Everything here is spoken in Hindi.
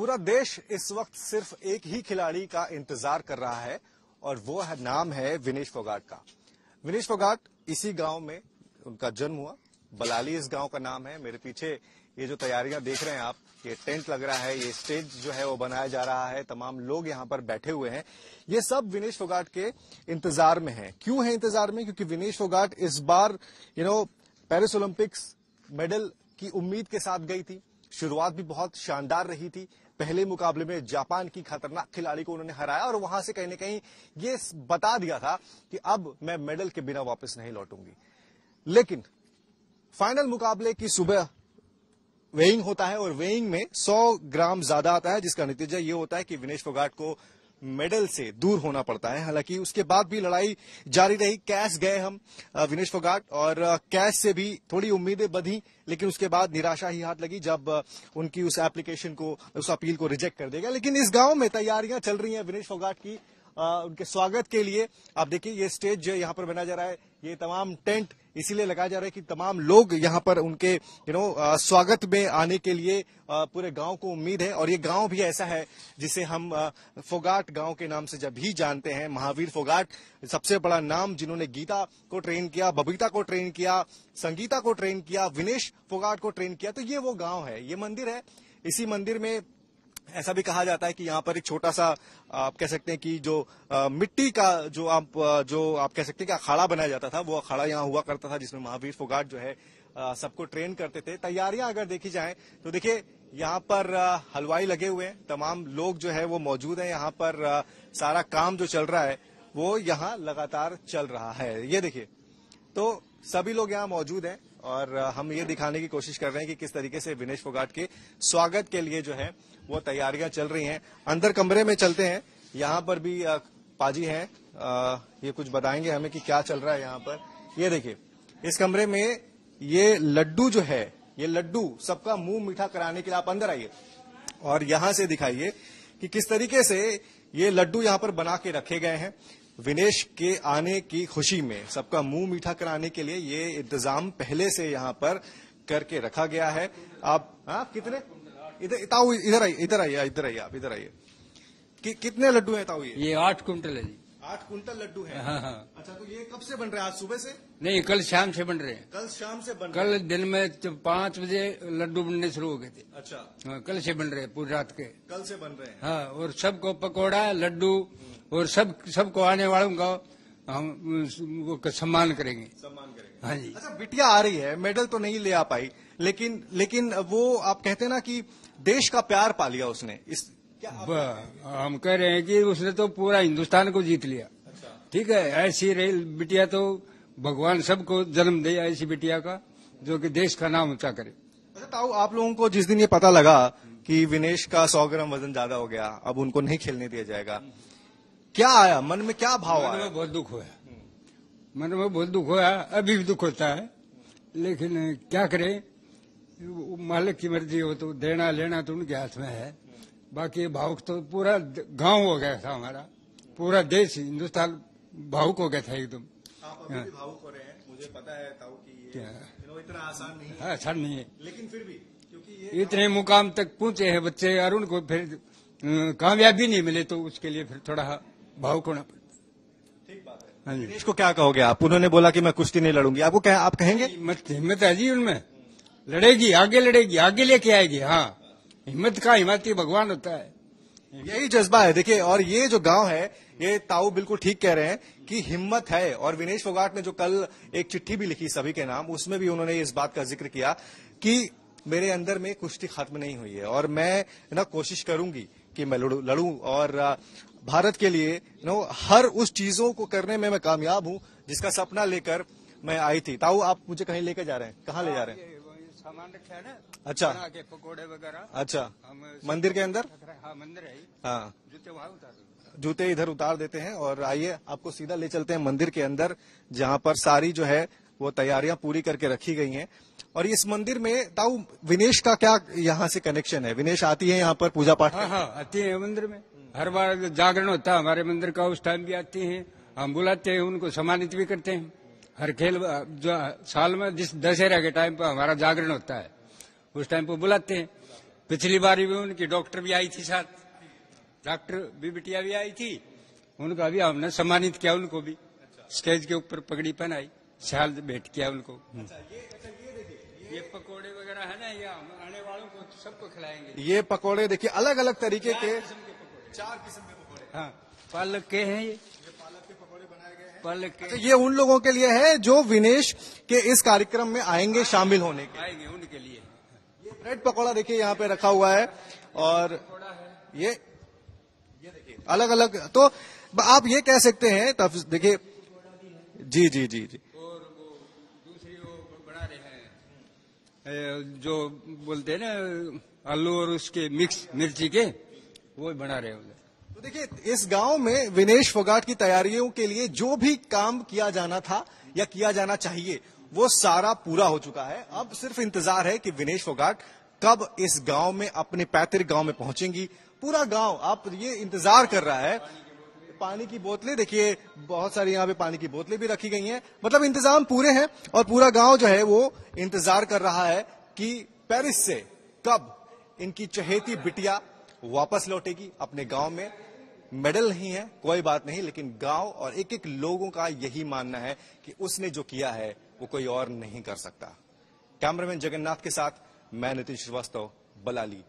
पूरा देश इस वक्त सिर्फ एक ही खिलाड़ी का इंतजार कर रहा है और वो नाम है विनेश फोगाट का। विनेश फोगाट इसी गांव में उनका जन्म हुआ। बलाली इस गांव का नाम है। मेरे पीछे ये जो तैयारियां देख रहे हैं आप, ये टेंट लग रहा है, ये स्टेज जो है वो बनाया जा रहा है, तमाम लोग यहाँ पर बैठे हुए हैं। ये सब विनेश फोगाट के इंतजार में है। क्यों है इंतजार में? क्योंकि विनेश फोगाट इस बार पेरिस ओलंपिक्स मेडल की उम्मीद के साथ गई थी। शुरुआत भी बहुत शानदार रही थी। पहले मुकाबले में जापान की खतरनाक खिलाड़ी को उन्होंने हराया और वहां से कहीं न कहीं ये बता दिया था कि अब मैं मेडल के बिना वापस नहीं लौटूंगी। लेकिन फाइनल मुकाबले की सुबह वेइंग होता है और वेइंग में 100 ग्राम ज्यादा आता है, जिसका नतीजा ये होता है कि विनेश फोगाट को मेडल से दूर होना पड़ता है। हालांकि उसके बाद भी लड़ाई जारी रही। कैश गए हम विनेश फोगाट और कैश से भी थोड़ी उम्मीदें बंधी, लेकिन उसके बाद निराशा ही हाथ लगी जब उनकी उस एप्लीकेशन को, उस अपील को रिजेक्ट कर दिया गया। लेकिन इस गांव में तैयारियां चल रही हैं विनेश फोगाट की उनके स्वागत के लिए। आप देखिए ये स्टेज जो यहाँ पर बनाया जा रहा है, ये तमाम टेंट इसीलिए लगाया जा रहा है कि तमाम लोग यहाँ पर उनके स्वागत में आने के लिए पूरे गांव को उम्मीद है। और ये गांव भी ऐसा है जिसे हम फोगाट गांव के नाम से जब भी जानते हैं। महावीर फोगाट सबसे बड़ा नाम, जिन्होंने गीता को ट्रेन किया, बबीता को ट्रेन किया, संगीता को ट्रेन किया, विनेश फोगाट को ट्रेन किया। तो ये वो गांव है, ये मंदिर है। इसी मंदिर में ऐसा भी कहा जाता है कि यहाँ पर एक छोटा सा आप कह सकते हैं कि जो मिट्टी का जो आप कह सकते हैं कि अखाड़ा बनाया जाता था, वो अखाड़ा यहाँ हुआ करता था जिसमें महावीर फोगाट जो है सबको ट्रेन करते थे। तैयारियां अगर देखी जाए तो देखिए यहाँ पर हलवाई लगे हुए हैं, तमाम लोग जो है वो मौजूद हैं। यहाँ पर सारा काम जो चल रहा है वो यहाँ लगातार चल रहा है। ये देखिए, तो सभी लोग यहाँ मौजूद हैं और हम ये दिखाने की कोशिश कर रहे हैं कि किस तरीके से विनेश फोगाट के स्वागत के लिए जो है वो तैयारियां चल रही हैं। अंदर कमरे में चलते हैं। यहाँ पर भी पाजी हैं, ये कुछ बताएंगे हमें कि क्या चल रहा है यहाँ पर। ये देखिए, इस कमरे में ये लड्डू जो है, ये लड्डू सबका मुंह मीठा कराने के लिए आप अंदर आइए और यहाँ से दिखाइए कि किस तरीके से ये लड्डू यहाँ पर बना के रखे गए हैं। विनेश के आने की खुशी में सबका मुंह मीठा कराने के लिए ये इंतजाम पहले से यहाँ पर करके रखा गया है। आप कितने इधर आइए आप इधर आइए। कितने लड्डू हैं ताऊ? ये 8 कुंटल है जी। 8 कुंटल लड्डू है। हाँ। अच्छा, तो ये कब से बन रहे हैं? आज सुबह से? नहीं, कल शाम से बन रहे हैं। कल शाम से बन कल दिन में 5 बजे लड्डू बनने शुरू हो गए थे। अच्छा। हाँ, कल से बन रहे हैं, पूरी रात के। कल से बन रहे हैं। हाँ, और सबको पकौड़ा, लड्डू और सबको आने वालों का हम सम्मान करेंगे। हाँ जी। अच्छा, बिटिया आ रही है, मेडल तो नहीं ले आ पाई, लेकिन वो आप कहते हैं ना कि देश का प्यार पा लिया उसने। हम कह रहे हैं कि उसने तो पूरा हिंदुस्तान को जीत लिया। अच्छा। ठीक है, ऐसी रही बिटिया तो भगवान सबको जन्म दे ऐसी बिटिया का, जो कि देश का नाम ऊंचा करे। अच्छा ताऊ, आप लोगों को जिस दिन ये पता लगा कि विनेश का 100 ग्राम वजन ज्यादा हो गया, अब उनको नहीं खेलने दिया जाएगा, क्या आया मन में? क्या भाव आया? मन में बहुत दुख हुआ, मन में बहुत दुख हुआ। अभी भी दुख होता है, लेकिन क्या करें, मालिक की मर्जी हो तो देना लेना तो उनके हाथ में है। बाकी भावुक तो पूरा गांव हो गया था, हमारा पूरा देश हिंदुस्तान भावुक हो गया था एकदम। आप अभी भी भावुक हो रहे हैं, मुझे पता है ताऊ कि ये इतना आसान नहीं है। आसान नहीं है, लेकिन फिर भी क्योंकि ये इतने मुकाम तक पहुंचे हैं बच्चे और उनको फिर कामयाबी नहीं मिले तो उसके लिए फिर थोड़ा भावुक होना पड़ता। ठीक बात है। हाँ जी। विनेश को क्या कहोगे आप? उन्होंने बोला कि मैं कुश्ती नहीं लड़ूंगी, आपको क्या आप कहेंगे? हिम्मत है जी उनमें, लड़ेगी, आगे लड़ेगी, आगे लेके आएगी। हाँ, हिम्मत का हिम्मती भगवान होता है, यही जज्बा है। देखिए, और ये जो गांव है, ये ताऊ बिल्कुल ठीक कह रहे हैं कि हिम्मत है। और विनेश फोगाट ने जो कल एक चिट्ठी भी लिखी सभी के नाम, उसमें भी उन्होंने इस बात का जिक्र किया कि मेरे अंदर में कुश्ती खत्म नहीं हुई है और मैं कोशिश करूंगी कि मैं लड़ूं और भारत के लिए हर उस चीजों को करने में मैं कामयाब हूं जिसका सपना लेकर मैं आई थी। ताऊ, आप मुझे कहीं लेकर जा रहे हैं? कहाँ ले जा रहे हैं? सामान रखा है ना। अच्छा, के पकोड़े वगैरह। अच्छा, मंदिर के अंदर? हाँ, मंदिर है। हाँ, जूते वहाँ उतार, जूते इधर उतार देते हैं और आइए आपको सीधा ले चलते हैं मंदिर के अंदर, जहां पर सारी जो है वो तैयारियां पूरी करके रखी गई हैं। और इस मंदिर में ताऊ विनेश का क्या यहाँ से कनेक्शन है? विनेश आती है यहाँ पर पूजा पाठ? हाँ, आती है मंदिर में। हर बार जागरण होता है हमारे मंदिर का, उस टाइम भी आती हैं। हम बुलाते हैं, उनको सम्मानित भी करते हैं। हर खेल जो साल में जिस दशहरा के टाइम पर हमारा जागरण होता है, उस टाइम पर बुलाते हैं। पिछली बार भी उनकी डॉक्टर भी आई थी साथ, डॉक्टर भी बिटिया भी आई थी, उनका भी हमने सम्मानित किया, उनको भी स्टेज के ऊपर पगड़ी पहनाई, शाल भेंट किया उनको। ये पकोड़े वगैरह है ना, ये आने वालों को सबको खिलाएंगे। ये पकोड़े देखिए अलग अलग तरीके के 4 किस्म के पकोड़े, हाँ पालक के हैं, ये पालक के पकोड़े बनाए गए हैं। पालक के, तो ये उन लोगों के लिए है जो विनेश के इस कार्यक्रम में आएंगे शामिल होने के, आएंगे उनके लिए। ये ब्रेड पकोड़ा देखिए यहाँ पे रखा हुआ है, और ये देखिए अलग अलग। तो आप ये कह सकते हैं, तब देखिए जी जी जी जी। और वो दूसरी वो बना रहे हैं जो बोलते हैं ना आलू और उसके मिक्स मिर्ची के, वो बना रहे हैं। तो देखिए इस गांव में विनेश फोगाट की तैयारियों के लिए जो भी काम किया जाना था या किया जाना चाहिए वो सारा पूरा हो चुका है। अब सिर्फ इंतजार है कि विनेश फोगाट कब इस गांव में, अपने पैतृक गांव में पहुंचेंगी। पूरा गांव आप ये इंतजार कर रहा है। पानी की बोतलें देखिए, बहुत सारी यहाँ पे पानी की बोतलें भी रखी गई हैं, मतलब इंतजाम पूरे हैं। और पूरा गांव जो है वो इंतजार कर रहा है कि पेरिस से कब इनकी चहेती बिटिया वापस लौटेगी अपने गांव में। मेडल नहीं है कोई बात नहीं, लेकिन गांव और एक एक लोगों का यही मानना है कि उसने जो किया है वो कोई और नहीं कर सकता। कैमरामैन जगन्नाथ के साथ मैं नितिन श्रीवास्तव, बलाली।